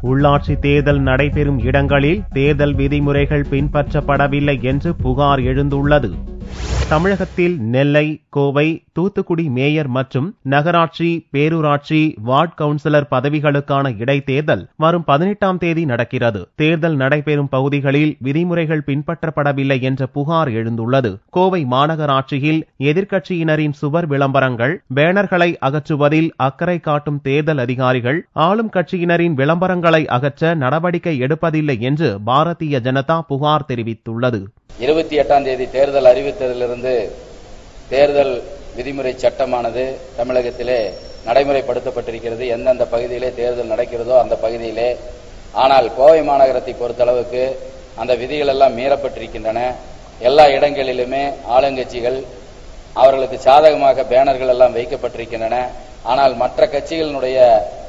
உள்ளாட்சி தேர்தல் நடைபெறும் இடங்களில் தேர்தல் விதிமுறைகள் பின்பற்றப்படவில்லை என்று புகார் எழுந்துள்ளது. தமிழகத்தில் நெல்லை, கோவை, தூத்துக்குடி மேயர் மற்றும் நகராட்சி, பேரூராட்சி, வார்டு கவுன்சிலர் பதவிகளுக்கான இடைத்தேர்தல் வரும் 18ஆம் தேதி நடக்கிறது. தேர்தல் நடைபெறும் பகுதிகளில் விதிமுறைகள் பின்பற்றப்படவில்லை என்ற புகார் எழுந்துள்ளது. கோவை மாநகராட்சியில் எதிர்க்கட்சியினரின் சுவர் விளம்பரங்கள், பேனர்களை அகற்றுவதில் அக்கறை காட்டும் தேர்தல் அதிகாரிகள் ஆளும் கட்சியினரின் விளம்பரங்களை அகற்ற நடவடிக்கை எடுப்பதில்லை என்று பாரதிய ஜனதா புகார் தெரிவித்துள்ளது. 28ஆம் தேதி தேர்தல் அறிவித்ததிலிருந்து தேர்தல் விதிமுறை சட்டமானது தமிழகத்திலே நடைமுறைப்படுத்தப்பட்டிருக்கிறது. எந்தெந்த பகுதியிலே தேர்தல் நடக்கிறதோ அந்த பகுதியிலே. ஆனால் கோவை மாநகரத்தை பொறுத்தளவுக்கு அந்த விதிகள் எல்லாம் மீறப்பட்டிருக்கின்றன. எல்லா இடங்களிலுமே ஆளுங்கட்சிகள் அவர்களுக்கு சாதகமாக பேனர்கள் எல்லாம் வைக்கப்பட்டிருக்கின்றன. ஆனால் மற்ற கட்சிகளினுடைய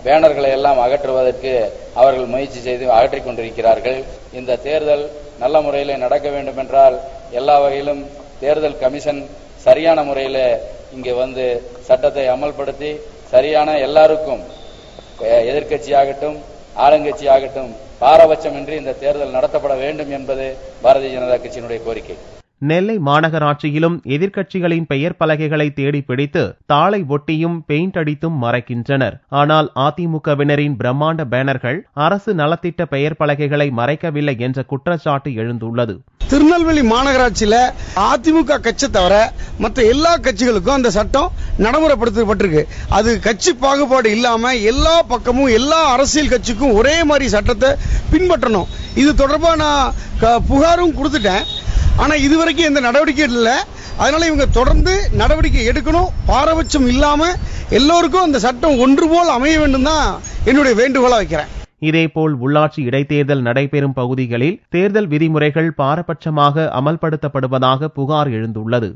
பேனர்களை எல்லாம் அகற்றுவதற்கு அவர்கள் முயற்சி செய்து அகற்றிக் கொண்டிருக்கிறார்கள். இந்த தேர்தல் நல்ல முறையில் நடக்க வேண்டும் என்றால் எல்லா வகையிலும் தேர்தல் கமிஷன் சரியான முறையில் இங்கே வந்து சட்டத்தை அமல்படுத்தி சரியான எல்லாருக்கும் எதிர்க்கட்சியாகட்டும் ஆளுங்கட்சியாகட்டும் பாரபட்சமின்றி இந்த தேர்தல் நடத்தப்பட வேண்டும் என்பது பாரதிய ஜனதா கட்சியினுடைய கோரிக்கை. நெல்லை மாநகராட்சியிலும் எதிர்க்கட்சிகளின் பெயர் பலகைகளை தேடி பிடித்து தாளை ஒட்டியும் பெயிண்ட் அடித்தும் மறைக்கின்றனர். ஆனால் அதிமுகவினரின் பிரம்மாண்ட பேனர்கள் அரசு நலத்திட்ட பெயர் பலகைகளை மறைக்கவில்லை என்ற குற்றச்சாட்டு எழுந்துள்ளது. திருநெல்வேலி மாநகராட்சியில அதிமுக கட்சி தவிர மற்ற எல்லா கட்சிகளுக்கும் அந்த சட்டம் நடைமுறைப்படுத்தப்பட்டிருக்கு. அது கட்சி பாகுபாடு இல்லாம எல்லா பக்கமும் எல்லா அரசியல் கட்சிக்கும் ஒரே மாதிரி சட்டத்தை பின்பற்றணும். இது தொடர்பா நான் புகாரும் கொடுத்துட்டேன். ஆனா இதுவரைக்கும் எந்த நடவடிக்கை இல்லை. அதனால இவங்க தொடர்ந்து நடவடிக்கை எடுக்கணும். பாரபட்சம் இல்லாம எல்லோருக்கும் அந்த சட்டம் ஒன்று போல் அமைய வேண்டும் தான் என்னுடைய வேண்டுகோளா வைக்கிறேன். இதேபோல் உள்ளாட்சி இடைத்தேர்தல் நடைபெறும் பகுதிகளில் தேர்தல் விதிமுறைகள் பாரபட்சமாக அமல்படுத்தப்படுவதாக புகார் எழுந்துள்ளது.